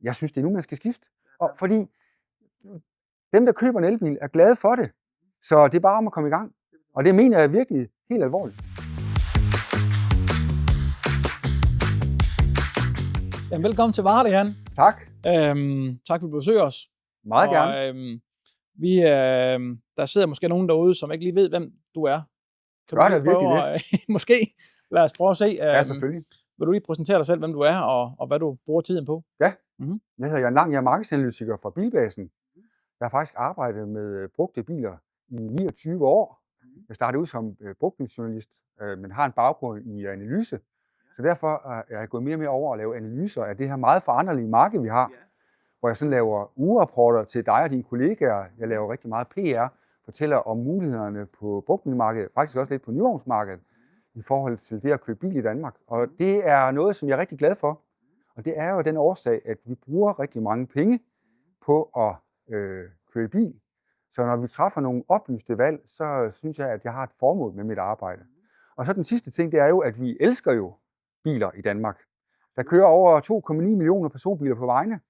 jeg synes, det er nu, man skal skifte. Og fordi dem, der køber en elbil, er glade for det. Så det er bare om at komme i gang. Og det mener jeg virkelig helt alvorligt. Jamen, velkommen til Varde, Jan. Tak. Tak for at besøge os. Meget gerne. Der sidder måske nogen derude, som ikke lige ved, hvem du er. Kan du virkelig det? Måske. Lad os prøve at se. Ja, selvfølgelig. Vil du lige præsentere dig selv, hvem du er, og hvad du bruger tiden på? Ja. Jeg hedder Jan Lang, jeg er markedsanalytiker fra Bilbasen. Jeg har faktisk arbejdet med brugte biler i 29 år. Jeg startede ud som brugtbilsjournalist, men har en baggrund i analyse. Så derfor er jeg gået mere og mere over at lave analyser af det her meget foranderlige marked, vi har. Hvor jeg sådan laver ugerapporter til dig og dine kollegaer. Jeg laver rigtig meget PR, fortæller om mulighederne på brugtbilmarkedet, faktisk også lidt på nyvognsmarkedet, i forhold til det at købe bil i Danmark. Og det er noget, som jeg er rigtig glad for. Og det er jo den årsag, at vi bruger rigtig mange penge på at køre bil. Så når vi træffer nogle oplyste valg, så synes jeg, at jeg har et formål med mit arbejde. Og så den sidste ting, det er jo, at vi elsker jo biler i Danmark. Der kører over 2,9 millioner personbiler på vejene.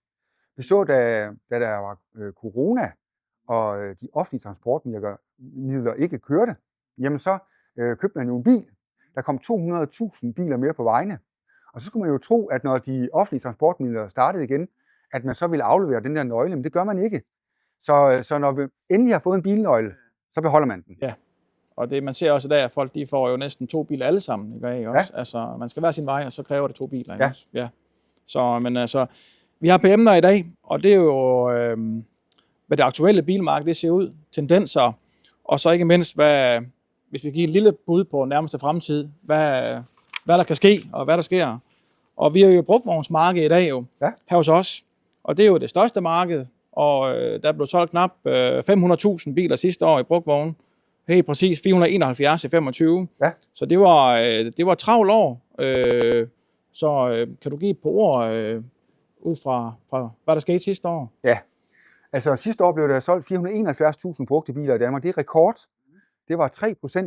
Vi så, da der var corona, og de offentlige transportmidler ikke kørte, jamen så købte man jo en bil. Der kom 200.000 biler mere på vejene. Og så skulle man jo tro, at når de offentlige transportmidler startede igen, at man så ville aflevere den der nøgle, men det gør man ikke. Så når vi endelig har fået en bilnøgle, så beholder man den. Ja, og det man ser også i dag, at folk de får jo næsten 2 biler alle sammen, ikke også? Ja. Altså, man skal være sin vej, og så kræver det 2 biler, ikke også? Ja. Så, men altså, vi har på emner i dag, og det er jo, hvad det aktuelle bilmarked det ser ud, tendenser, og så ikke mindst, hvis vi giver et lille bud på nærmeste fremtid, hvad der kan ske, og hvad der sker. Og vi har jo brugtvognsmarked i dag jo, her hos os, og det er jo det største marked, og der blev solgt knap 500.000 biler sidste år i brugtvogn, helt præcis 471 i 25. Ja. Så det var travlt år. Så kan du give et par ord ud fra hvad der skete sidste år? Ja, altså sidste år blev der solgt 471.000 brugte biler i Danmark. Det er rekord. Det var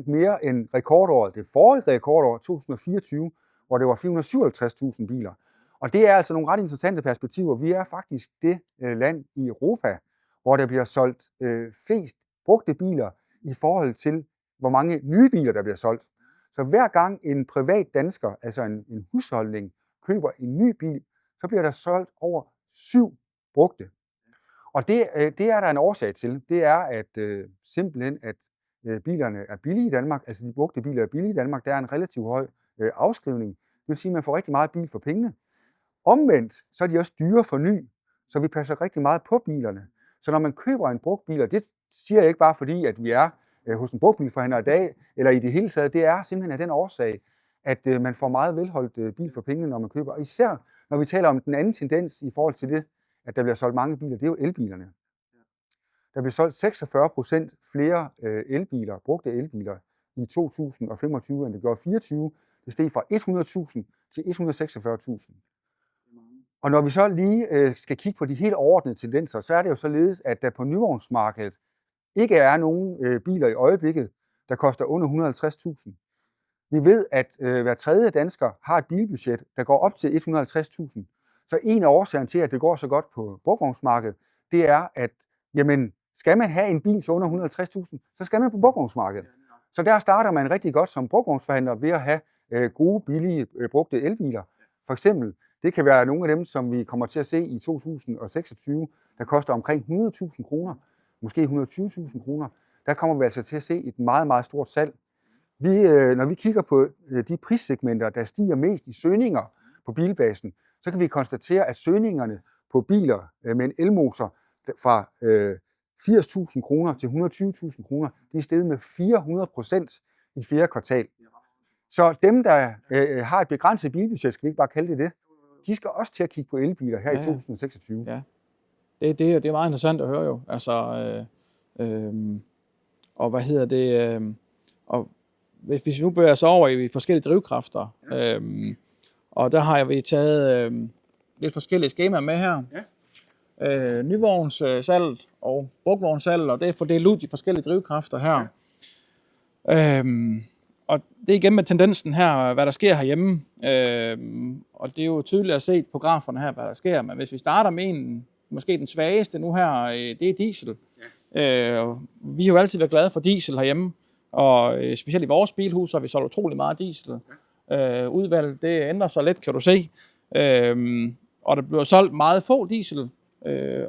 3% mere end rekordåret. Det forrige rekordår, 2024, hvor det var 457.000 biler. Og det er altså nogle ret interessante perspektiver. Vi er faktisk det land i Europa, hvor der bliver solgt flest brugte biler i forhold til, hvor mange nye biler, der bliver solgt. Så hver gang en privat dansker, altså en husholdning, køber en ny bil, så bliver der solgt over 7 brugte. Og det er der en årsag til. Det er at simpelthen, at bilerne er billige i Danmark, altså de brugte biler er billige i Danmark. Der er en relativt høj afskrivning. Det vil sige, at man får rigtig meget bil for pengene. Omvendt, så er de også dyre for ny, så vi passer rigtig meget på bilerne. Så når man køber en brugt bil, og det siger jeg ikke bare fordi, at vi er hos en brugtbilforhandler i dag, eller i det hele taget, det er simpelthen af den årsag, at man får meget velholdt bil for pengene, når man køber. Og især når vi taler om den anden tendens i forhold til det, at der bliver solgt mange biler, det er jo elbilerne. Der bliver solgt 46% flere elbiler, brugte elbiler, i 2025, end det gjorde i 2024. Det steg fra 100.000 til 146.000. Og når vi så lige skal kigge på de helt overordnede tendenser, så er det jo således, at der på nyvognsmarkedet ikke er nogen biler i øjeblikket, der koster under 150.000. Vi ved, at hver tredje dansker har et bilbudget, der går op til 150.000. Så en af årsagerne til, at det går så godt på brugtvognsmarkedet, det er, at jamen, skal man have en bil til under 150.000, så skal man på brugtvognsmarkedet. Så der starter man rigtig godt som brugtvognsforhandler ved at have gode, billige, brugte elbiler. For eksempel, det kan være nogle af dem, som vi kommer til at se i 2026, der koster omkring 100.000 kroner, måske 120.000 kroner. Der kommer vi altså til at se et meget, meget stort salg. Når vi kigger på de prissegmenter, der stiger mest i søgninger på Bilbasen, så kan vi konstatere, at søgningerne på biler med en elmotor fra 80.000 kroner til 120.000 kroner, de er steget med 400% i 4. kvartal. Så dem, der har et begrænset bilbudget, skal vi ikke bare kalde det, de skal også til at kigge på elbiler her i 2026. Ja. Det er meget interessant at høre jo. Altså, og hvad hedder det? Og hvis vi nu bevæger os over i forskellige drivkræfter, og der har vi taget lidt forskellige skemaer med her. Ja. Nyvognssalget og brugtvognssalget, og det er fordelt ud de forskellige drivkræfter her. Ja. og det er igen med tendensen her, hvad der sker herhjemme. Og det er jo tydeligt at se på graferne her, hvad der sker. Men hvis vi starter med måske den svageste nu her, det er diesel. Vi har jo altid været glade for diesel herhjemme. Og specielt i vores bilhus har vi solgt utrolig meget diesel. Udvalget, det ændrer sig lidt, kan du se. Og der bliver solgt meget få diesel.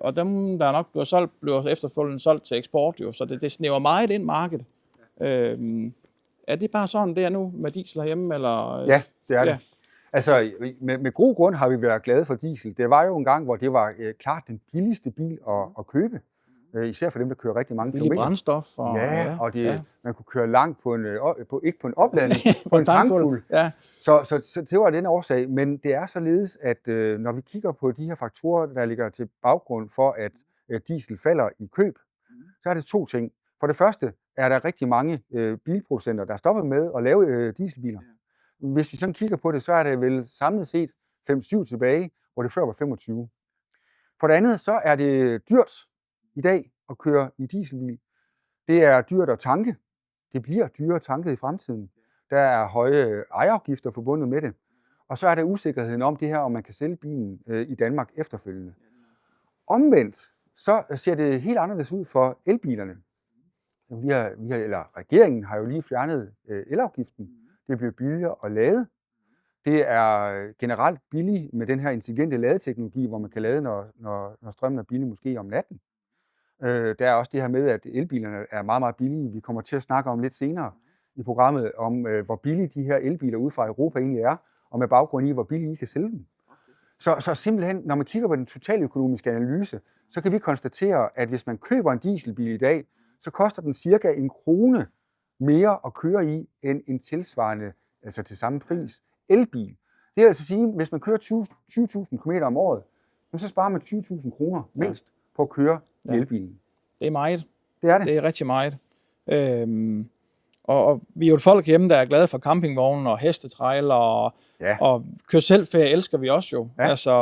Og dem, der nok bliver solgt, bliver efterfølgende solgt til eksport. Jo. Så det snæver meget ind markedet. Er det bare sådan, det er nu med diesel herhjemme? Eller? Ja, det er det. Altså, med god grund har vi været glade for diesel. Det var jo en gang, hvor det var klart den billigste bil at købe. Især for dem, der kører rigtig mange kilometer. Brændstof. Og man kunne køre langt ikke på en opladning, på en tankfuld. Ja. Så det var den årsag. Men det er således, at når vi kigger på de her faktorer, der ligger til baggrund for, at diesel falder i køb, så er det to ting. For det første er der rigtig mange bilproducenter, der er stoppet med at lave dieselbiler. Hvis vi sådan kigger på det, så er det vel samlet set 5-7 tilbage, hvor det før var 25. For det andet, så er det dyrt i dag at køre i dieselbil. Det er dyrt at tanke. Det bliver dyrere tanket i fremtiden. Der er høje ejerafgifter forbundet med det. Og så er der usikkerheden om det her, om man kan sælge bilen i Danmark efterfølgende. Omvendt, så ser det helt anderledes ud for elbilerne. Regeringen har jo lige fjernet elafgiften. Det bliver billigere at lade. Det er generelt billigt med den her intelligente ladeteknologi, hvor man kan lade, når strømmen er billig, måske om natten. Der er også det her med, at elbilerne er meget, meget billige. Vi kommer til at snakke om lidt senere i programmet, om hvor billige de her elbiler ude fra Europa egentlig er, og med baggrund i, hvor billige I kan sælge dem. Så simpelthen, når man kigger på den totaløkonomiske analyse, så kan vi konstatere, at hvis man køber en dieselbil i dag, så koster den cirka 1 krone mere at køre i, end en tilsvarende, altså til samme pris, elbil. Det vil altså sige, at hvis man kører 20.000 km om året, så sparer man 20.000 kroner mindst på at køre i elbilen. Det er meget. Det er det. Det er rigtig meget. Og vi er jo et folk hjemme, der er glade for campingvogne og hestetrailer, og kør selvferie elsker vi også jo. Ja. Altså,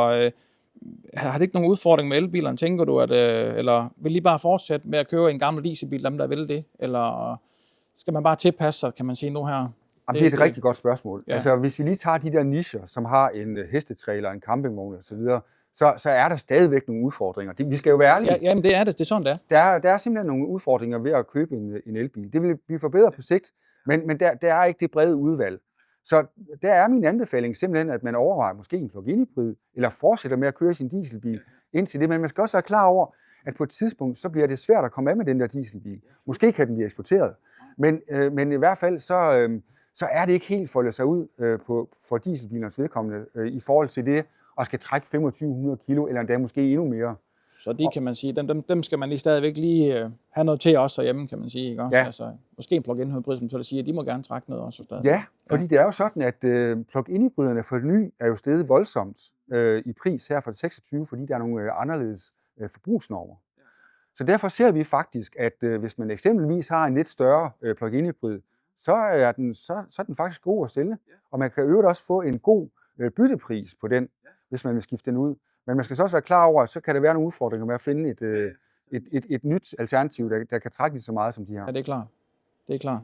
har det ikke nogen udfordring med elbilerne, tænker du, eller vil I bare fortsætte med at køre en gammel dieselbil, dem der vil det? Eller skal man bare tilpasse sig, kan man sige nu her? Det er et rigtig godt spørgsmål. Ja. Altså, hvis vi lige tager de der nicher, som har en hestetrailer, en campingvogn osv., så er der stadigvæk nogle udfordringer. Vi skal jo være ærlige. Jamen det er det. Det er sådan, det er. Der er simpelthen nogle udfordringer ved at købe en elbil. Det vil blive forbedret på sigt, men der er ikke det brede udvalg. Så der er min anbefaling simpelthen, at man overvejer måske en plug-in hybrid, eller fortsætter med at køre sin dieselbil indtil det. Men man skal også være klar over, at på et tidspunkt, så bliver det svært at komme af med den der dieselbil. Måske kan den blive eksporteret. Men i hvert fald, så er det ikke helt foldet sig ud for dieselbilernes vedkommende i forhold til det, og skal trække 2500 kilo, eller endda måske endnu mere. Så de kan man sige, dem skal man lige stadigvæk lige have noget til også hjemme, kan man sige. Ikke? Også? Ja. Altså, måske en plug-in hybrid, som du siger, de må gerne trække noget også stadig. Ja, fordi det er jo sådan, at plug-in hybriderne for ny er jo steget voldsomt i pris her for 26, fordi der er nogle anderledes forbrugsnormer. Så derfor ser vi faktisk, at hvis man eksempelvis har en lidt større plug-in hybrid, så er den faktisk god at sælge. Og man kan øvrigt også få en god byttepris på den, hvis man vil skifte den ud. Men man skal så også være klar over, at så kan der være nogle udfordringer med at finde et nyt alternativ, der kan trække lige så meget som de her. Ja, det er klart. Det er klart.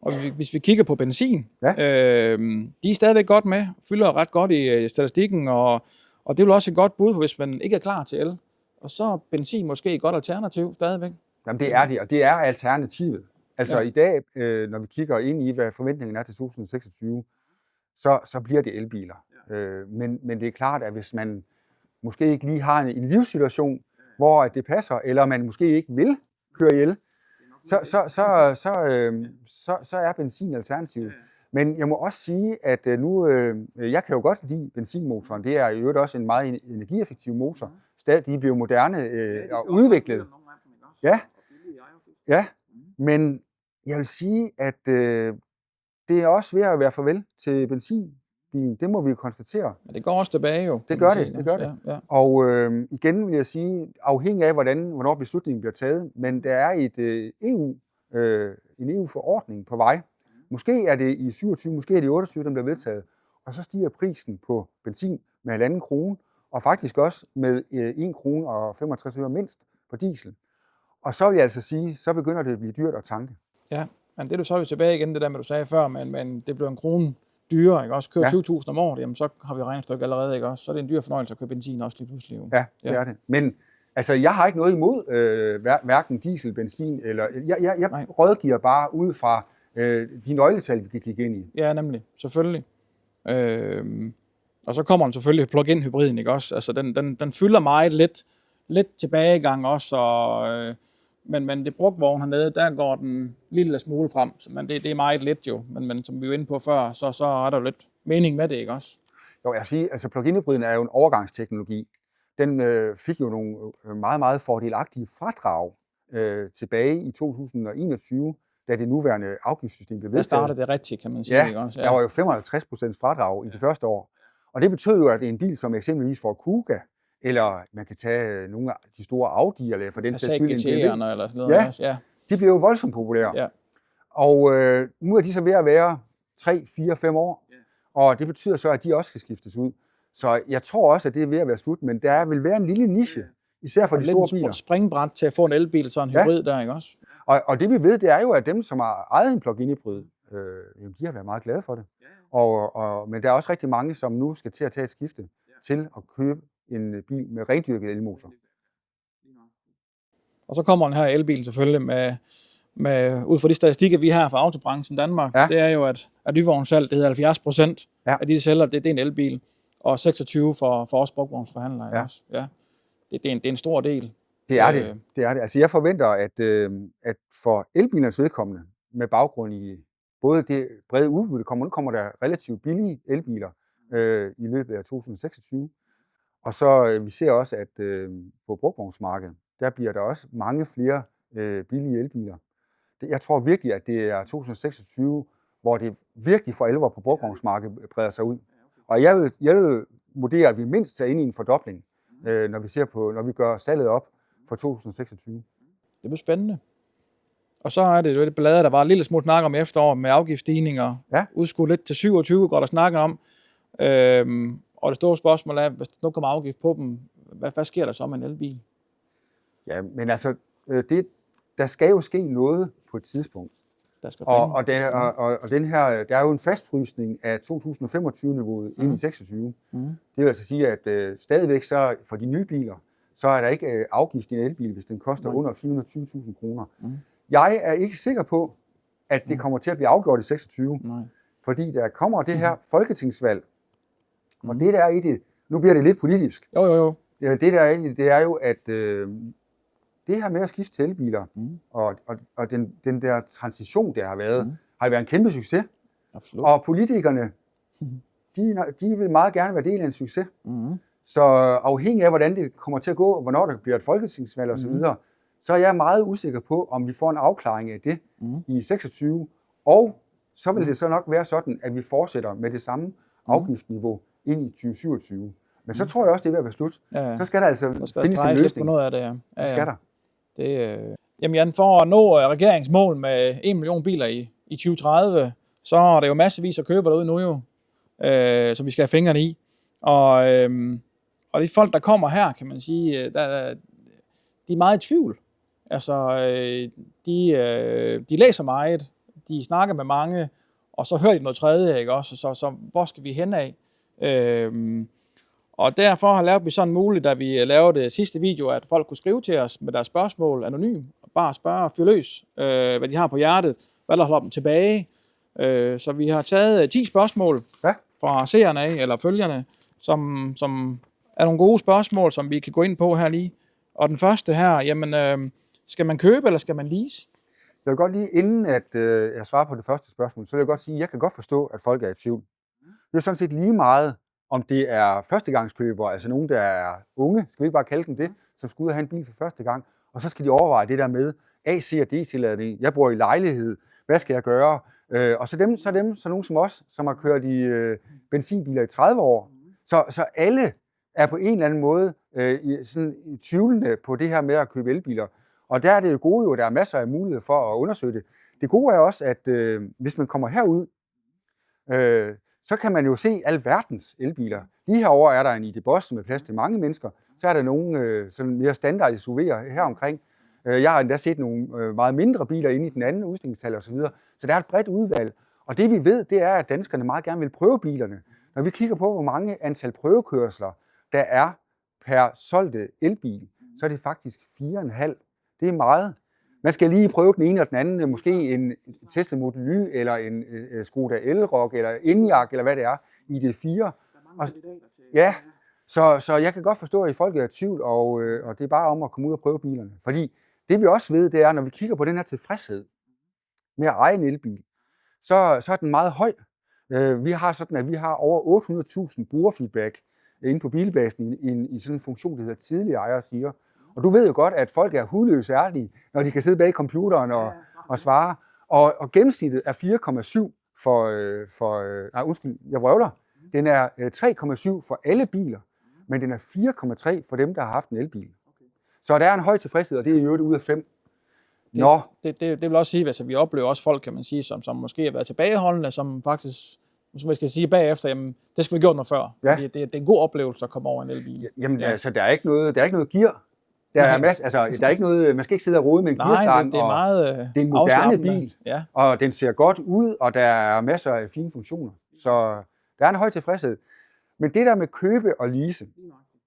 Og hvis vi kigger på benzin, de er stadigvæk godt med, fylder ret godt i statistikken, og det er jo også et godt bud, hvis man ikke er klar til el. Og så er benzin måske et godt alternativ stadigvæk. Jamen det er det, og det er alternativet. Altså i dag, når vi kigger ind i, hvad forventningen er til 2026, så bliver det elbiler. Men det er klart, at hvis man måske ikke lige har en livssituation, hvor det passer, eller man måske ikke vil køre el, så er benzin alternativet. Men jeg må også sige, at jeg kan jo godt lide benzinmotoren. Det er jo øvrigt også en meget energieffektiv motor. De bliver moderne og udviklet. Ja, men jeg vil sige, at det er også ved at være farvel til benzinbilen. Det må vi jo konstatere. Ja, det går også tilbage jo. Det gør det. Ja. Og igen vil jeg sige, afhængig af, hvornår beslutningen bliver taget, men der er en EU-forordning på vej. Måske er det i 27, måske er det i 28, den bliver vedtaget. Og så stiger prisen på benzin med 1,5 krone, og faktisk også med 1 krone og 65 øre mindst på diesel. Og så vil jeg altså sige, så begynder det at blive dyrt at tanke. Ja, Men det er du så jo tilbage igen, det der med, du sagde før, men det bliver en krone dyrere, ikke også? Kører 20.000 om året, jamen så har vi regnstykke allerede, ikke også? Så er det en dyr fornøjelse at købe benzin også lige pludselig. Ja, det er det. Men altså, jeg har ikke noget imod hverken diesel, benzin, eller jeg rådgiver bare ud fra de nøgletal, vi kan kigge ind i. Ja, nemlig. Selvfølgelig. Og så kommer den selvfølgelig plug-in hybriden, ikke også? Altså, den fylder meget lidt tilbagegang også, og, men det brugtvogn hernede, der går den lille smule frem, men det er meget lidt jo, men som vi var inde på før, så er der jo lidt mening med det, ikke også? Jo, jeg siger, altså plug-in hybriden er jo en overgangsteknologi. Den fik jo nogle meget, meget fordelagtige fradrag tilbage i 2021, da det nuværende afgiftssystem blev vedtaget. Der startede det rigtigt, kan man sige. Ja, ikke også? Der var jo 55% fradrag i det første år. Og det betød jo, at en bil som eksempelvis Ford Kuga, eller man kan tage nogle af de store Audi'er, eller for den sags skyld en BMW, eller sådan noget. Ja, de blev jo voldsomt populære. Ja. Og nu er de så ved at være 3, 4, 5 år, og det betyder så, at de også skal skiftes ud. Så jeg tror også, at det er ved at være slut, men der vil være en lille niche, især for de store biler. Et springbræt til at få en elbil, så en hybrid der, ikke også? Og det vi ved, det er jo, at dem, som har ejet en plug-in hybrid, de har været meget glade for det. Men der er også rigtig mange, som nu skal til at tage et skifte til at købe en bil med rendyrket elmotor. Og så kommer den her elbil selvfølgelig med ud fra de statistikker, vi har fra autobranchen i Danmark, det er jo, at nyvognssalg, det hedder 70% af de sælger, det er en elbil, og 26% for os brugtvognsforhandlere. Ja. Også. Ja. Det er en stor del. Det er det. Altså jeg forventer, at for elbilernes vedkommende, med baggrund i både det brede udbud, nu kommer der relativt billige elbiler i løbet af 2026. Og så vi ser også, at på brugtvognsmarkedet, der bliver der også mange flere billige elbiler. Jeg tror virkelig, at det er 2026, hvor det virkelig for alvor på brugtvognsmarkedet breder sig ud. Og jeg vil vurdere, at vi mindst er inde i en fordobling, når vi gør salget op for 2026. Det bliver spændende. Og så er det jo det ballade, der var en lille smule snak om efterår med afgiftsstigninger. Ja. Udskudt lidt til 27, går der snakker om. Og det store spørgsmål er, hvis der nu kommer afgift på dem, hvad sker der så med en elbil? Ja, men altså, der skal jo ske noget på et tidspunkt. Og den her, der er jo en fastfrysning af 2025-niveauet ind i 26. Det vil altså sige, at stadigvæk så for de nye biler, så er der ikke afgift i en elbil, hvis den koster under 420.000 kroner. Jeg er ikke sikker på, at det kommer til at blive afgjort i 26, fordi der kommer det her folketingsvalg, og det der er i det, nu bliver det lidt politisk. Jo. Det der er i det, det er jo, at det her med at skifte til elbiler, og den der transition, der har været, har været en kæmpe succes. Absolut. Og politikerne, de vil meget gerne være del af en succes. Så afhængig af, hvordan det kommer til at gå, og hvornår der bliver et folketingsvalg osv., så er jeg meget usikker på, om vi får en afklaring af det i 26. Og så vil det så nok være sådan, at vi fortsætter med det samme afgiftsniveau ind i 2027. Men så tror jeg også, det er ved at være slut. Ja. Så skal der altså findes en løsning. På noget af det, ja. Det skal der. Jamen Jan, for at nå regeringsmål med 1 million biler i 2030, så er der jo massevis af køber derude nu jo, som vi skal have fingrene i. Og de folk, der kommer her, kan man sige, de er meget i tvivl. Altså, de læser meget, de snakker med mange, og så hører de noget tredje, ikke også? Så hvor skal vi hen af? Og derfor har lavet vi sådan muligt, da vi lavede det sidste video, at folk kunne skrive til os med deres spørgsmål anonymt. Bare spørge og fyre løs, hvad de har på hjertet, hvad der holder dem tilbage. Så vi har taget 10 spørgsmål fra seerne af, eller følgerne, som er nogle gode spørgsmål, som vi kan gå ind på her lige. Og den første her, jamen, skal man købe, eller skal man lease? Jeg vil godt lige, inden at jeg svarer på det første spørgsmål, så vil jeg godt sige, at jeg kan godt forstå, at folk er i tvivl. Det er sådan set lige meget, om det er førstegangskøbere, altså nogen, der er unge, skal vi ikke bare kalde dem det, som skal ud og have en bil for første gang, og så skal de overveje det der med AC og D-tilladning. Jeg bor i lejlighed, hvad skal jeg gøre? Og så nogen som os, som har kørt i benzinbiler i 30 år. Så alle er på en eller anden måde i tvivlende på det her med at købe elbiler. Og der er det jo gode jo, der er masser af muligheder for at undersøge det. Det gode er også, at hvis man kommer herud, så kan man jo se alverdens elbiler. Lige herovre er der en ID Buzz med plads til mange mennesker. Så er der nogle sådan mere standard SUV'er her omkring. Jeg har endda set nogle meget mindre biler inde i den anden udstillingshal osv. Så der er et bredt udvalg. Og det vi ved, det er, at danskerne meget gerne vil prøve bilerne. Når vi kigger på, hvor mange antal prøvekørsler der er per solgte elbil, så er det faktisk 4,5. Det er meget. Man skal lige prøve den ene og den anden, måske en Tesla Model Y, eller en Skoda Elroq, eller Enyaq, eller hvad det er, ID4. Ja, så jeg kan godt forstå, at folk er i tvivl, og det er bare om at komme ud og prøve bilerne. Fordi det vi også ved, det er, når vi kigger på den her tilfredshed med at eje en elbil, så er den meget høj. Vi har sådan, at vi har over 800.000 brugerfeedback inde på Bilbasen i sådan en funktion, der hedder tidligere ejere siger. Og du ved jo godt, at folk er hudløst ærlige, når de kan sidde bag computeren og svare. Og gennemsnittet er 4,7 nej, undskyld, jeg vrøvler. Den er 3,7 for alle biler, men den er 4,3 for dem, der har haft en elbil. Så der er en høj tilfredshed, og det er i øvrigt ud af 5. Det vil også sige, at vi oplever også folk, kan man sige, som måske har været tilbageholdende, som faktisk, som jeg skal sige bagefter, jamen, det skal vi gjort noget før. Ja. Fordi det er en god oplevelse at komme over en elbil. Jamen, altså, der er ikke noget gear. Der er ikke noget, man skal ikke sidde og rode med en gearstang. Det er meget det er en moderne bil, og den ser godt ud, og der er masser af fine funktioner. Så der er en høj tilfredshed. Men det der med købe og lease,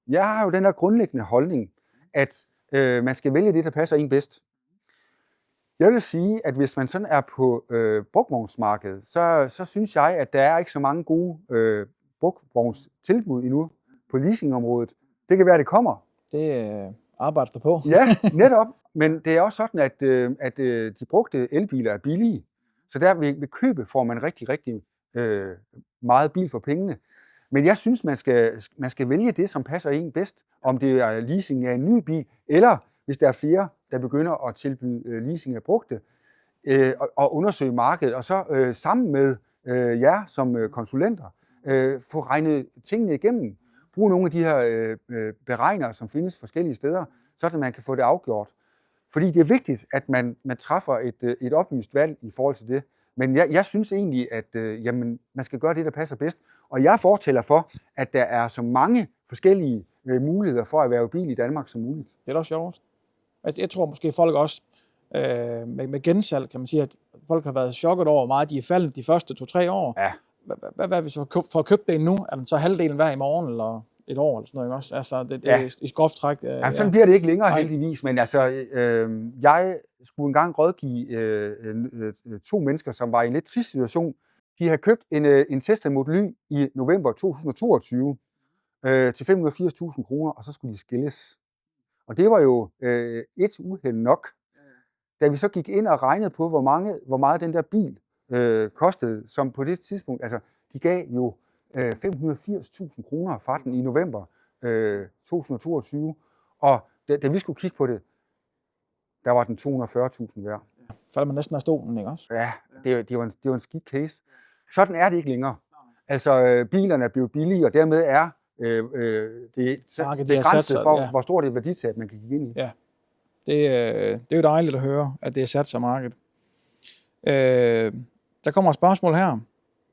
jeg har jo den der grundlæggende holdning, at man skal vælge det, der passer en bedst. Jeg vil sige, at hvis man sådan er på brugtvognsmarkedet, så synes jeg, at der er ikke så mange gode brugtvognstilbud endnu på leasingområdet. Det kan være, det kommer. Det arbejder der på. Ja, netop. Men det er også sådan, at de brugte elbiler er billige. Så der ved købe får man rigtig, rigtig meget bil for pengene. Men jeg synes, man skal vælge det, som passer en bedst. Om det er leasing af en ny bil, eller hvis der er flere, der begynder at tilbyde leasing af brugte, og undersøge markedet, og så sammen med jer som konsulenter, få regnet tingene igennem. Brug nogle af de her beregnere, som findes forskellige steder, så at man kan få det afgjort. Fordi det er vigtigt, at man træffer et oplyst valg i forhold til det. Men jeg synes egentlig, at jamen, man skal gøre det, der passer bedst. Og jeg fortæller for, at der er så mange forskellige muligheder for at erhverve bil i Danmark som muligt. Det er da også sjovt. Jeg tror måske folk også med gensalg, kan man sige, at folk har været chokket over, hvor meget de er faldet de første 2-3 år. Ja. Hvad hvis vi får købt det nu? Er den så halvdelen værd i morgen, eller et år, eller sådan noget, ikke også? Altså, det er i groft træk. Sådan bliver det ikke længere, heldigvis, men altså, jeg skulle engang rådgive 2 mennesker, som var i en lidt trist situation. De havde købt en Tesla Model Y i november 2022 til 580.000 kroner, og så skulle de skilles. Og det var jo et uheld nok. Da vi så gik ind og regnede på, hvor meget den der bil kostede, som på det tidspunkt, altså de gav jo 580.000 kroner fra den i november 2022, og da vi skulle kigge på det, der var den 240.000 værd. Falder man næsten af stolen, ikke også? Ja, det var en skidt case. Sådan er det ikke længere. Altså, bilerne er blevet billige, og dermed er det grænset for, hvor stort et værditab man kan give ind i. Ja, det er jo dejligt at høre, at det er sat sig markedet. Der kommer et spørgsmål her.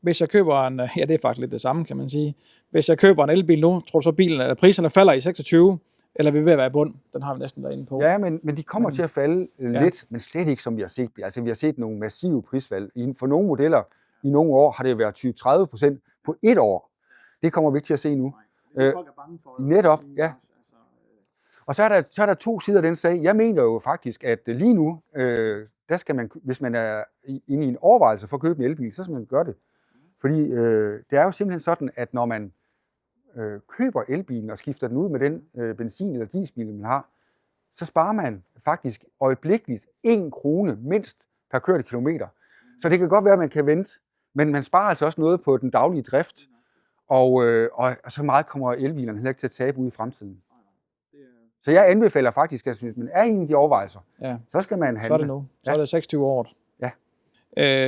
Hvis jeg køber en, ja, det er faktisk lidt det samme, kan man sige. Hvis jeg køber en elbil nu, tror du så, at priserne falder i 26, eller vil vi være i bund? Den har vi næsten været inde på. Ja, men de kommer til at falde lidt, men slet ikke, som vi har set. Altså, vi har set nogle massive prisfald. For nogle modeller i nogle år har det været 20-30% på et år. Det kommer vi ikke til at se nu. Folk er bange for. Netop, ja. Og så er der 2 sider af den sag. Jeg mener jo faktisk, at lige nu, der skal man, hvis man er inde i en overvejelse for at købe en elbil, så skal man gøre det. Fordi det er jo simpelthen sådan, at når man køber elbilen og skifter den ud med den benzin- eller dieselbil, man har, så sparer man faktisk øjeblikkeligt 1 krone mindst per kørte kilometer. Så det kan godt være, at man kan vente, men man sparer altså også noget på den daglige drift, og så meget kommer elbilerne heller ikke til at tabe ud i fremtiden. Så jeg anbefaler faktisk, at hvis man er i en af de overvejelser, så skal man handle. Så er det nu. Så er det 26 år. Ja.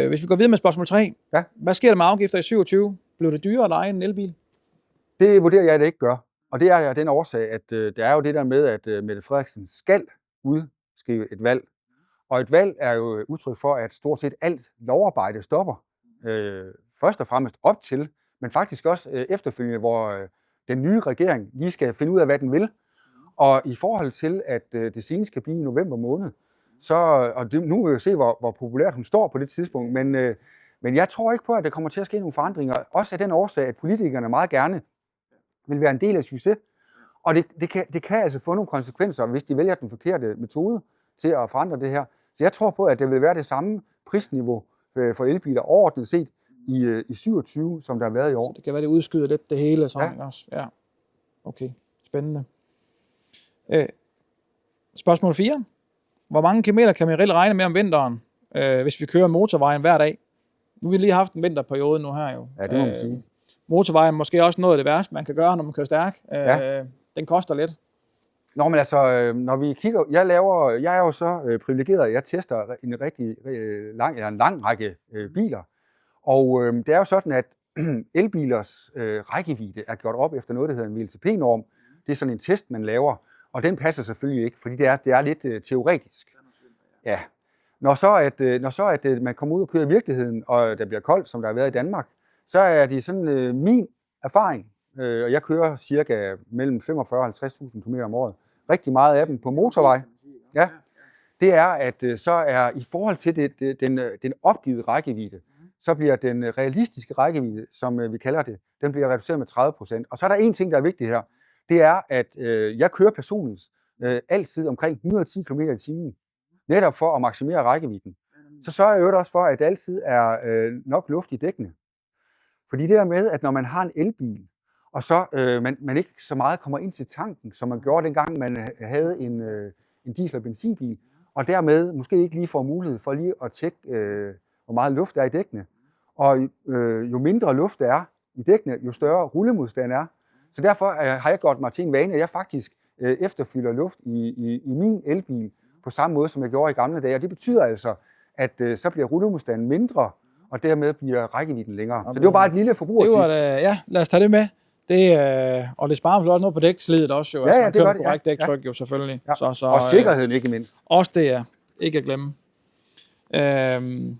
Hvis vi går videre med spørgsmål 3. Ja. Hvad sker der med afgifter i 27? Blev det dyrere at leje en elbil? Det vurderer jeg, at det ikke gør. Og det er den årsag, at der er jo det der med, at Mette Frederiksen skal udskrive et valg. Og et valg er jo udtryk for, at stort set alt lovarbejde stopper. Først og fremmest op til, men faktisk også efterfølgende, hvor den nye regering lige skal finde ud af, hvad den vil. Og i forhold til, at det senest skal blive i november måned, så, og det, nu vil jeg se, hvor populært hun står på det tidspunkt, men jeg tror ikke på, at der kommer til at ske nogle forandringer, også af den årsag, at politikerne meget gerne vil være en del af succes. Og det kan altså få nogle konsekvenser, hvis de vælger den forkerte metode til at forandre det her. Så jeg tror på, at det vil være det samme prisniveau for elbiler overordnet set i 27, som der har været i år. Så det kan være, det udskyder lidt det hele. Sådan, ja. Også? Ja. Okay, spændende. Spørgsmål 4. Hvor mange kilometer kan man reelt regne med om vinteren, hvis vi kører motorvejen hver dag? Nu har vi lige haft en vinterperiode nu her jo. Ja, det må man sige. Motorvejen er måske også noget af det værste, man kan gøre, når man kører stærk. Den koster lidt. Nå, men altså, når vi kigger, jeg er jo så privilegeret, at jeg tester en rigtig en lang række biler. Og det er jo sådan, at elbilers rækkevidde er gjort op efter noget, der hedder en VLTP-norm. Det er sådan en test, man laver, og den passer selvfølgelig ikke, fordi det er lidt teoretisk. Ja. Når så at man kommer ud og kører i virkeligheden, og der bliver koldt, som der har været i Danmark, så er det sådan min erfaring, og jeg kører cirka mellem 45 og 50.000 km om året. Rigtig meget af dem på motorvej. Ja. Det er, at så er i forhold til den opgivet rækkevidde, så bliver den realistiske rækkevidde, som vi kalder det, den bliver reduceret med 30%. Og så er der en ting, der er vigtig her. Det er, at jeg kører personligt altid omkring 110 km i timen. Netop for at maksimere rækkevidden. Så sørger jeg også for, at det altid er nok luft i dækkene. Fordi det der med, at når man har en elbil, og så man ikke så meget kommer ind til tanken, som man gjorde dengang, man havde en diesel- og benzinbil, og dermed måske ikke lige får mulighed for lige at tjekke, hvor meget luft der er i dækkene. Og jo mindre luft der er i dækkene, jo større rullemodstand er. Så derfor har jeg gjort mig til en vane, at jeg faktisk efterfylder luft i min elbil på samme måde, som jeg gjorde i gamle dage. Og det betyder altså, at så bliver rullemodstanden mindre, og dermed bliver rækkevidden længere. Så det var bare et lille forbrugertip. Ja, lad os tage det med. Og det sparer også noget på dækslidet også jo. Ja, ja, det gør det. Korrekt dæktryk jo selvfølgelig. Ja. Så, og sikkerheden ikke mindst. Også det er ikke at glemme.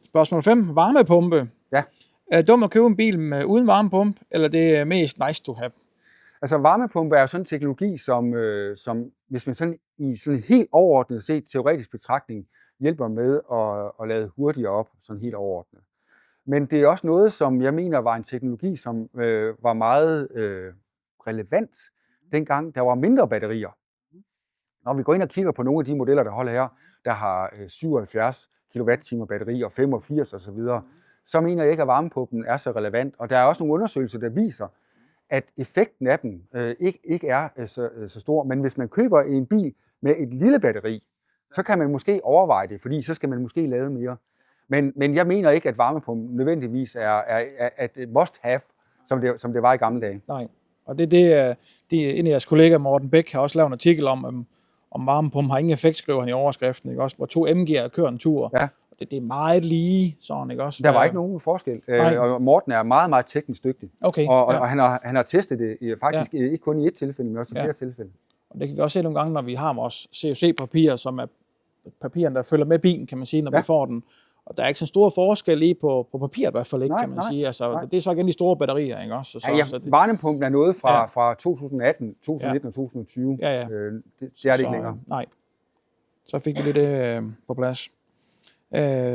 Spørgsmål 5. Varmepumpe. Ja. Er det dumt at købe en bil uden varmepumpe, eller det er mest nice to have? Altså varmepumpe er jo sådan en teknologi, som hvis man sådan i sådan helt overordnet set teoretisk betragtning hjælper med at lade hurtigere op, sådan helt overordnet. Men det er også noget, som jeg mener var en teknologi, som var meget relevant, dengang der var mindre batterier. Når vi går ind og kigger på nogle af de modeller, der holder her, der har 77 kWh batteri og 85 osv., så mener jeg ikke, at varmepumpen er så relevant. Og der er også nogle undersøgelser, der viser, at effekten af den ikke er så stor. Men hvis man køber en bil med et lille batteri, så kan man måske overveje det, fordi så skal man måske lade mere. Men jeg mener ikke, at varmepumpen nødvendigvis er et must-have, som det var i gamle dage. Nej, og det en af jeres kollegaer, Morten Bæk, har også lavet en artikel om varmepumpen har ingen effekt, skriver han i overskriften, ikke også? Hvor 2 MG'er kører en tur. Ja. Det er meget lige sådan, ikke også? Der var ikke nogen forskel. Og Morten er meget, meget teknisk dygtig. Okay, og han har testet det faktisk ikke kun i et tilfælde, men også i flere tilfælde. Og det kan vi også se nogle gange, når vi har vores COC-papir, som er papirerne, der følger med bilen, kan man sige, når vi får den. Og der er ikke så stor forskel lige på papiret i hvert fald ikke, kan man sige. Altså, det er så igen de store batterier, ikke også? Så varmepumpen er noget fra 2018, 2019 og 2020. Ja. Det er det ikke længere. Nej. Så fik vi lige det på plads.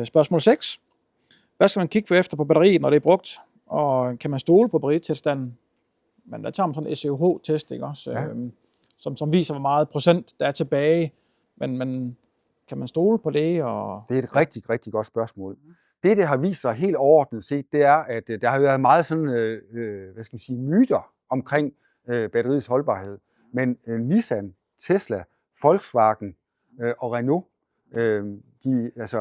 Spørgsmål 6. Hvad skal man kigge på efter på batteriet, når det er brugt? Og kan man stole på batteritilstanden? Men der tager man sådan en SEH-test, ikke også? Som viser, hvor meget procent der er tilbage. Men kan man stole på det? Og det er et rigtig, rigtig godt spørgsmål. Det har vist sig helt overordnet set, det er, at der har været meget sådan, myter omkring batteriets holdbarhed. Men Nissan, Tesla, Volkswagen og Renault,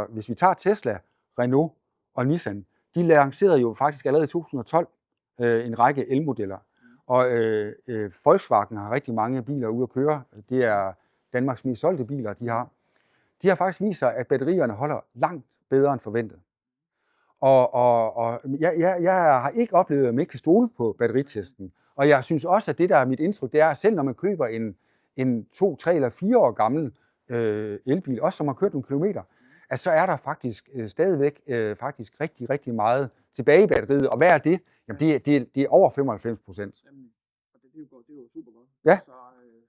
hvis vi tager Tesla, Renault og Nissan, de lancerede jo faktisk allerede i 2012 en række elmodeller. Og Volkswagen har rigtig mange biler ude at køre. Det er Danmarks mest solgte biler, de har. De har faktisk vist sig, at batterierne holder langt bedre end forventet. Og jeg har ikke oplevet, at man ikke kan stole på batteritesten. Og jeg synes også, at det, der er mit indtryk, det er, at selv når man køber en 2, 3 eller 4 år gammel elbil, også som har kørt nogle kilometer, at så er der faktisk stadigvæk faktisk rigtig, rigtig meget tilbage i batteriet. Og hvad er det? Jamen det er over 95%. Det er jo super godt. Ja.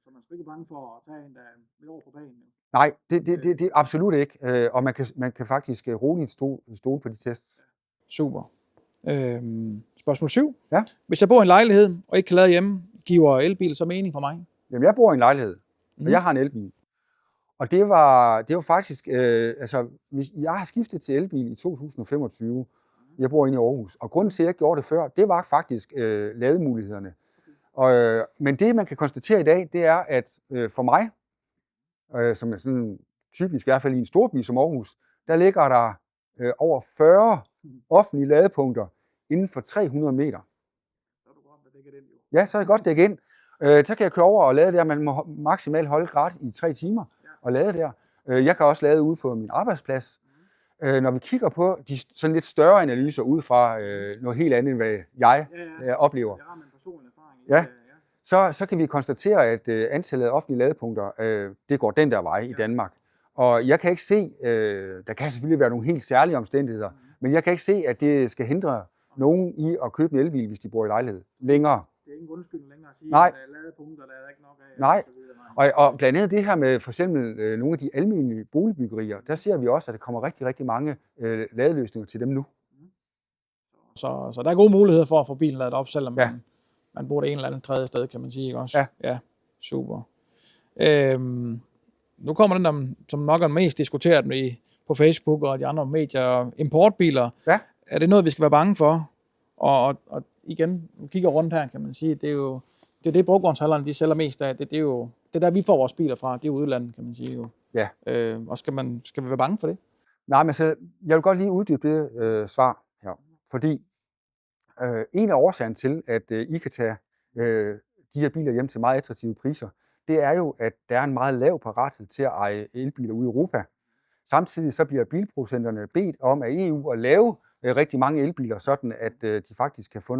Så man skal ikke bange for at tage en, der er over på banen? Nej, det absolut ikke. Og man kan faktisk roligt stole på de tests. Super. Spørgsmål 7. Ja. Hvis jeg bor i en lejlighed og ikke kan lade hjemme, giver elbil så mening for mig? Jamen, jeg bor i en lejlighed, og jeg har en elbil. Og det var faktisk, jeg har skiftet til elbil i 2025. Jeg bor inde i Aarhus. Og grunden til, at jeg gjorde det før, det var faktisk lademulighederne. Men det, man kan konstatere i dag, det er, at for mig, som er sådan typisk, i hvert fald i en storby som Aarhus, der ligger der over 40 offentlige ladepunkter inden for 300 meter. Så er du godt dækket ind, jo. Ja, så er jeg godt dækket ind. Så kan jeg køre over og lade der. Man må maksimalt holde gratis i 3 timer og lade der. Jeg kan også lade ude på min arbejdsplads. Når vi kigger på de sådan lidt større analyser ud fra noget helt andet, end hvad jeg oplever, Jeg har en personlig erfaring. så kan vi konstatere, at antallet af offentlige ladepunkter, det går den der vej i Danmark. Og jeg kan ikke se, der kan selvfølgelig være nogle helt særlige omstændigheder, men jeg kan ikke se, at det skal hindre nogen i at købe en elbil, hvis de bor i lejlighed længere. Det er ingen undskyldning længere at sige, Nej. at ladepunkter, der er ikke nok af. Nej. Og blandt andet det her med for eksempel nogle af de almindelige boligbyggerier, der ser vi også, at der kommer rigtig, rigtig mange ladeløsninger til dem nu. Så der er gode muligheder for at få bilen ladet op, selvom man bor det en eller anden tredje sted, kan man sige, ikke også? Ja, super. Nu kommer den der, som nok er den mest diskuteret på Facebook og de andre medier, importbiler. Ja. Er det noget, vi skal være bange for? Og igen, vi kigger rundt her, kan man sige, det er jo det brugvognshandlerne, de sælger mest af. Det er jo det der, vi får vores biler fra, det er jo udlandet, kan man sige jo. Ja. Og skal vi være bange for det? Nej, men så, jeg vil godt lige uddybe det svar her. Fordi en af årsagerne til, at I kan tage de her biler hjem til meget attraktive priser, det er jo, at der er en meget lav parathed til at eje elbiler ude i Europa. Samtidig så bliver bilproducenterne bedt om af EU at lave rigtig mange elbiler, sådan at de faktisk kan få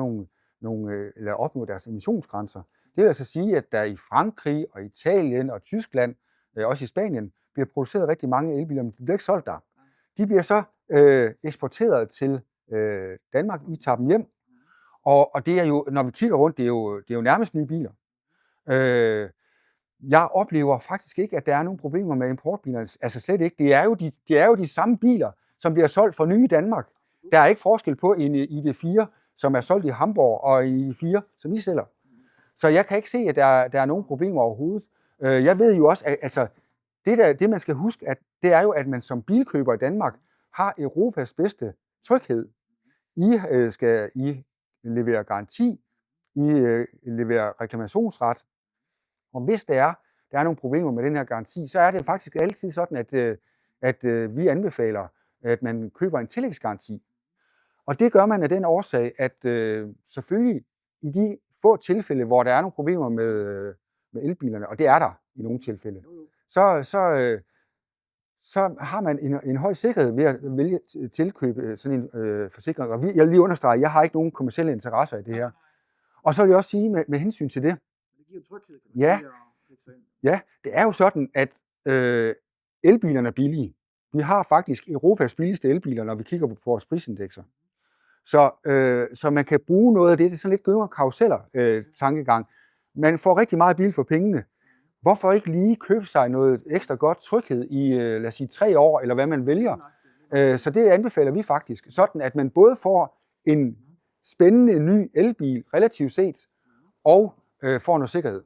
eller opnå deres emissionsgrænser. Det vil altså sige, at der i Frankrig og Italien og Tyskland, også i Spanien, bliver produceret rigtig mange elbiler, men de bliver ikke solgt der. De bliver så eksporteret til Danmark. I tager dem hjem. Og det er jo, når vi kigger rundt, det er jo nærmest nye biler. Jeg oplever faktisk ikke, at der er nogle problemer med importbilerne. Altså slet ikke. Det er jo de samme biler, som bliver solgt for nye i Danmark. Der er ikke forskel på en ID4, som er solgt i Hamburg, og en ID4, som I sælger. Så jeg kan ikke se, at der er nogen problemer overhovedet. Jeg ved jo også, at altså, det man skal huske, det er jo, at man som bilkøber i Danmark har Europas bedste tryghed. I leverer garanti, I leverer reklamationsret. Og hvis der er nogle problemer med den her garanti, så er det faktisk altid sådan, at vi anbefaler, at man køber en tillægsgaranti. Og det gør man af den årsag, at selvfølgelig i de få tilfælde, hvor der er nogle problemer med elbilerne, og det er der i nogle tilfælde, så har man en høj sikkerhed ved at vælge tilkøbe sådan en forsikring. Og jeg vil lige understrege, at jeg har ikke nogen kommercielle interesser i det her. Og så vil jeg også sige med hensyn til det. Det giver tryghed. Ja, det er jo sådan, at elbilerne er billige. Vi har faktisk Europas billigste elbiler, når vi kigger på vores prisindekser. Så man kan bruge noget af det. Det er sådan lidt gynger karuseller tankegang. Man får rigtig meget bil for pengene. Hvorfor ikke lige købe sig noget ekstra godt tryghed i, lad os sige, 3 år, eller hvad man vælger? Så det anbefaler vi faktisk. Sådan, at man både får en spændende ny elbil, relativt set, og får noget sikkerhed.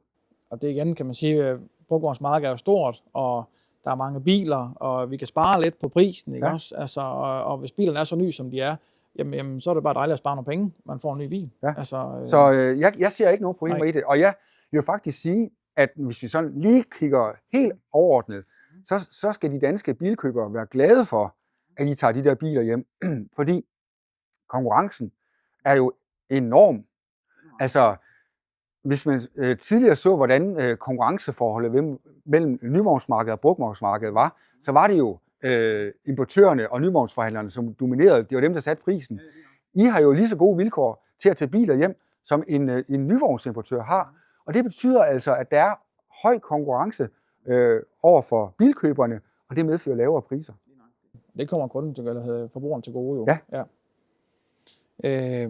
Og det igen, kan man sige, at brugvognsmarkedet er jo stort, og der er mange biler, og vi kan spare lidt på prisen, ikke også? Altså, og hvis bilerne er så nye, som de er, jamen, så er det bare dejligt at spare nogle penge. Man får en ny bil. Ja. Så jeg ser ikke nogen problemer i det. Og jeg vil faktisk sige, at hvis vi sådan lige kigger helt overordnet, så skal de danske bilkøbere være glade for, at de tager de der biler hjem. Fordi konkurrencen er jo enorm. Altså, hvis man tidligere så, hvordan konkurrenceforholdet mellem nyvognsmarkedet og brugtvognsmarkedet var, så var det jo importørerne og nyvognsforhandlerne, som dominerede. Det var dem, der satte prisen. I har jo lige så gode vilkår til at tage biler hjem, som en nyvognsimportør har. Og det betyder altså, at der er høj konkurrence over for bilkøberne, og det medfører lavere priser. Det kommer kunden til, forbrugeren til gode jo. Ja.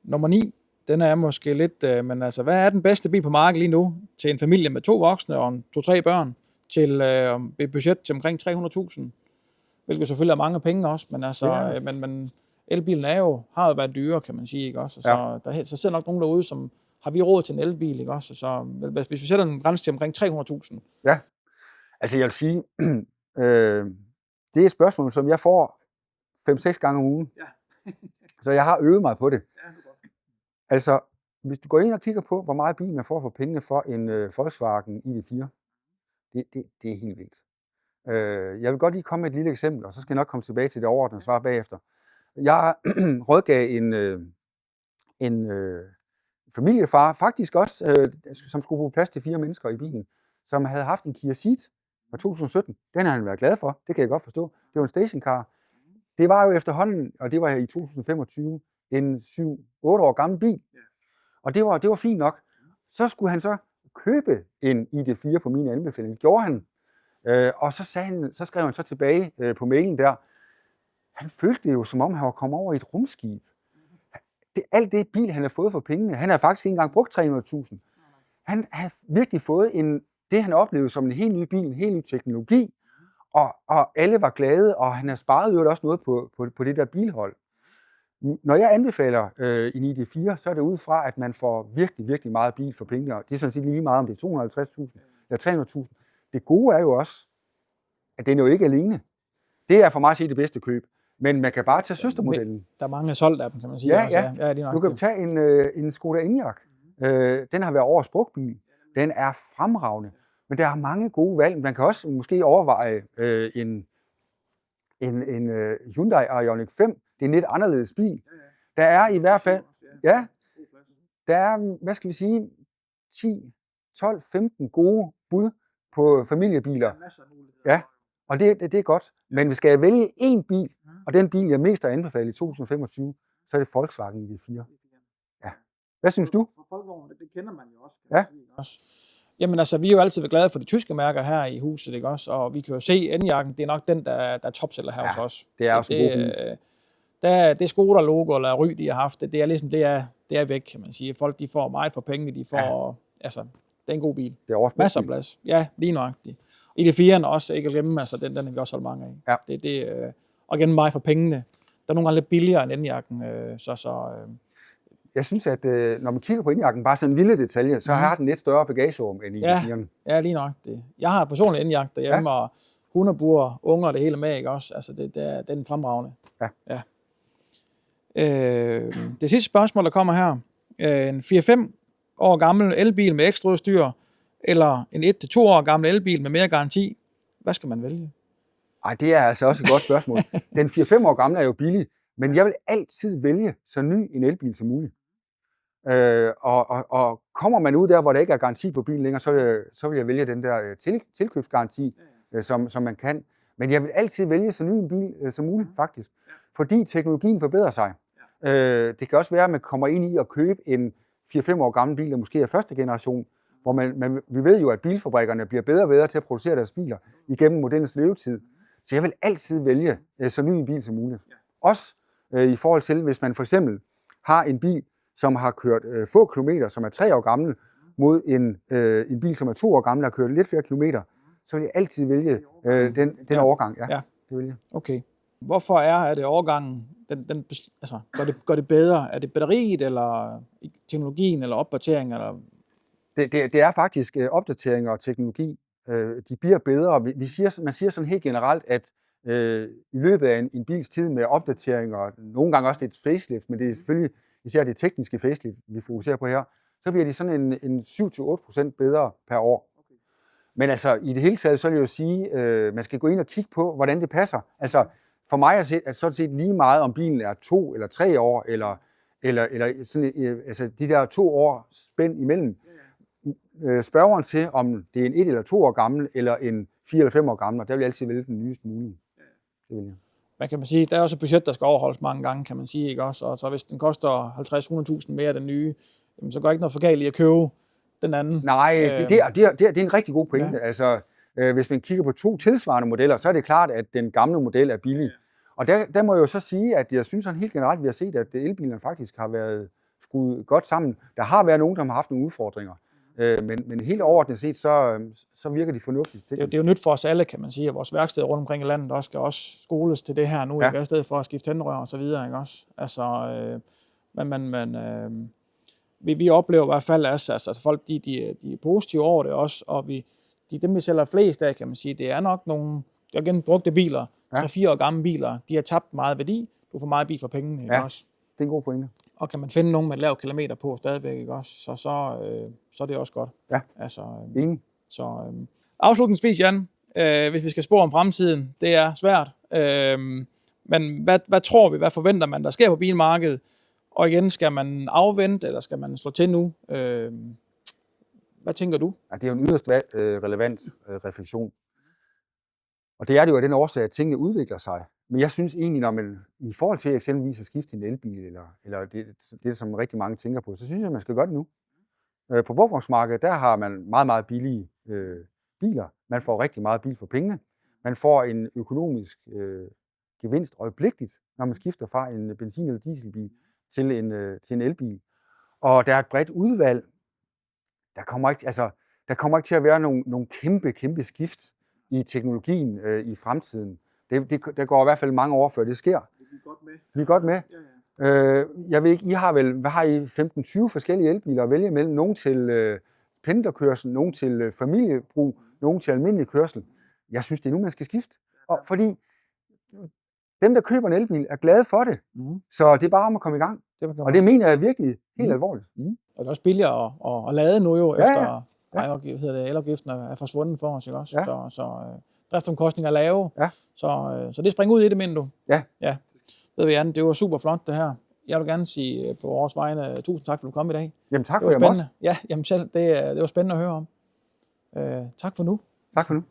Nummer 9. Den er måske lidt, men altså, hvad er den bedste bil på markedet lige nu til en familie med 2 voksne og 2-3 børn til et budget til omkring 300.000? Hvilket selvfølgelig er mange penge også, men altså, men elbilen har jo været dyre, kan man sige, ikke også? Så sidder nok nogen derude, som har vi råd til en elbil, ikke også? Så hvis vi sætter en grænse til omkring 300.000. Ja, altså jeg vil sige, det er et spørgsmål, som jeg får 5-6 gange om ugen. Ja. Så jeg har øvet mig på det. Ja, det er godt. Altså, hvis du går ind og kigger på, hvor meget bil man får for pengene for en Volkswagen ID4, det er helt vildt. Jeg vil godt lige komme med et lille eksempel, og så skal jeg nok komme tilbage til det overordnede svar bagefter. Jeg rådgav en familiefar, faktisk også, som skulle bruge plads til 4 mennesker i bilen, som havde haft en Kia Ceed fra 2017. Den har han været glad for, det kan jeg godt forstå. Det var en stationcar. Det var jo efterhånden, og det var i 2025, en 7-8 år gammel bil. Og det var fint nok. Så skulle han så købe en ID4 på min anbefaling. Det gjorde han. Og så skrev han så tilbage på mailen der, han følte det jo, som om han var kommet over i et rumskib. Alt det bil, han har fået for pengene, han har faktisk ikke engang brugt 300.000. Han har virkelig fået det, han oplevede som en helt ny bil, en helt ny teknologi, og alle var glade, og han har sparet jo også noget på det der bilhold. Når jeg anbefaler en ID4, så er det ud fra, at man får virkelig, virkelig meget bil for pengene, og det er sådan set lige meget, om det er 250.000 eller 300.000. Det gode er jo også, at den er jo ikke alene. Det er for mig at sige det bedste køb. Men man kan bare tage søstermodellen. Der er mange solgt af dem, kan man sige. Ja. Du kan tage en Skoda Enyaq. Den har været årets brugtbil. Den er fremragende. Men der er mange gode valg. Man kan også måske overveje en Hyundai Ioniq 5. Det er en lidt anderledes bil. Der er i hvert fald, der er, hvad skal vi sige, 10, 12, 15 gode bud på familiebiler. Ja, og det er godt. Men hvis jeg vælge én bil, og den bil, jeg mest har anbefalet i 2025, så er det Volkswagen ID4. Ja. Hvad synes du? For Volkswagen, det kender man jo også. Ja. Jamen altså, vi er jo altid glade for de tyske mærker her i huset, ikke også? Og vi kan jo se, Enyaq'en, det er nok den, der er topseller her hos os. Det er også en god bil. Det Skoda-logo eller Ry, de har haft, det er ligesom, det er væk, kan man sige. Folk, de får meget for pengene, de får, altså, det er en god bil. Det er også masser af plads. Ja, lige nøjagtigt. I det 4'erne også, ikke at glemme, altså den har vi også holdt mange af. Ja. Og igen meget for pengene. Der er nogle gange lidt billigere end Enyaq'en, Jeg synes, at når man kigger på Enyaq'en, bare sådan en lille detalje, så har den lidt større bagagerum end i ID4'erne. Ja, lige nok det. Jeg har personligt Enyaq derhjemme, og hundebur, unger og det hele med, ikke også? Altså, det er den fremragende. Ja. Det sidste spørgsmål, der kommer her. En 4-5 år gammel elbil med ekstra udstyr, eller en 1-2 år gammel elbil med mere garanti. Hvad skal man vælge? Ej, det er altså også et godt spørgsmål. Den 4-5 år gamle er jo billig, men jeg vil altid vælge så ny en elbil som muligt. Og kommer man ud der, hvor der ikke er garanti på bilen længere, så vil jeg vælge den der tilkøbsgaranti, som man kan. Men jeg vil altid vælge så ny en bil som muligt, faktisk. Fordi teknologien forbedrer sig. Det kan også være, at man kommer ind i at købe en 4-5 år gammel bil, der måske er første generation, hvor vi ved jo, at bilfabrikkerne bliver bedre og bedre til at producere deres biler igennem modellens levetid. Så jeg vil altid vælge så ny en bil som muligt. Også i forhold til, hvis man for eksempel har en bil, som har kørt få kilometer, som er 3 år gammel, mod en bil, som er 2 år gammel, der har kørt lidt flere kilometer, så vil jeg altid vælge den overgang. Ja, det vil jeg. Okay. Hvorfor er det overgangen? Altså, gør det bedre? Er det batteriet, eller teknologien, eller opdatering? Eller? Det er faktisk opdateringer og teknologi. De bliver bedre. Man siger sådan helt generelt, at i løbet af en bils tid med opdateringer, og nogle gange også lidt facelift, men det er selvfølgelig især det tekniske facelift, vi fokuserer på her, så bliver de sådan en 7-8% bedre per år. Okay. Men altså, i det hele taget, så vil jeg jo sige, man skal gå ind og kigge på, hvordan det passer. Altså, for mig er det sådan set lige meget, om bilen er 2 eller 3 år, eller sådan, altså de der 2 år spænd imellem. Spørgeren til, om det er en 1 eller 2 år gammel, eller en 4 eller 5 år gammel, og der vil jeg altid vælge den nyest mulige. Det vil jeg. Hvad kan man sige? Der er også et budget, der skal overholdes mange gange, kan man sige, ikke også? Og så hvis den koster 50-100.000 mere den nye, så går ikke noget for galt i at købe den anden. Nej, det er en rigtig god pointe. Ja. Altså, hvis man kigger på 2 tilsvarende modeller, så er det klart, at den gamle model er billig. Og der må jeg jo så sige, at jeg synes sådan helt generelt, vi har set, at elbilerne faktisk har været skruet godt sammen. Der har været nogen, der har haft nogle udfordringer. Men helt overordnet set, så virker de fornuftigt. Det er jo nyt for os alle, kan man sige, at vores værksteder rundt omkring i landet også skal også skoles til det her nu, ikke? I stedet for at skifte tændrør og så videre, ikke også? Altså, vi oplever i hvert fald, altså folk de er positive over det også, og dem vi sælger flest af, kan man sige, det er nok nogle, det er igen brugte biler, 3-4 år gamle biler, de har tabt meget værdi, du får meget bil for pengene, ikke også? Det er en god pointe. Og kan man finde nogen med lav kilometer på stadigvæk, ikke også? Så er det også godt. Ja, altså, enig. Så afslutningsvis, Jan, hvis vi skal spå om fremtiden, det er svært. Men hvad tror vi, hvad forventer man, der sker på bilmarkedet? Og igen, skal man afvente, eller skal man slå til nu? Hvad tænker du? Ja, det er jo en yderst relevant refleksion. Og det er det jo af den årsag, at tingene udvikler sig. Men jeg synes egentlig, når man i forhold til eksempelvis at skifte en elbil, eller det som rigtig mange tænker på, så synes jeg, at man skal gøre det nu. På brugtvognsmarkedet, der har man meget, meget billige biler. Man får rigtig meget bil for pengene. Man får en økonomisk gevinst øjeblikkeligt, når man skifter fra en benzin- eller dieselbil til en elbil. Og der er et bredt udvalg. Der kommer ikke til at være nogle kæmpe skift i teknologien i fremtiden. Der går i hvert fald mange år, før det sker. Vi er godt med. Ja. Jeg ved ikke, I har vel, hvad har I, 15-20 forskellige elbiler at vælge mellem? Nogle til pendlerkørsel, nogle til familiebrug, nogle til almindelig kørsel. Jeg synes, det er nu, man skal skifte. Og fordi dem, der køber en elbil, er glade for det. Så det er bare om at komme i gang. Og det mener jeg virkelig helt alvorligt. Og det er også billigere at lade nu jo, efter elafgiften er forsvundet for os, ikke også? Ja. Så driftsomkostninger er lave. Ja. Så det springer ud i det, mener du? Ja. Ved vi, Jan, det var super flot det her. Jeg vil gerne sige på vores vegne, tusind tak, for at du kom i dag. Jamen tak for jer også. Ja, jamen selv, det var spændende at høre om. Tak for nu. Tak for nu.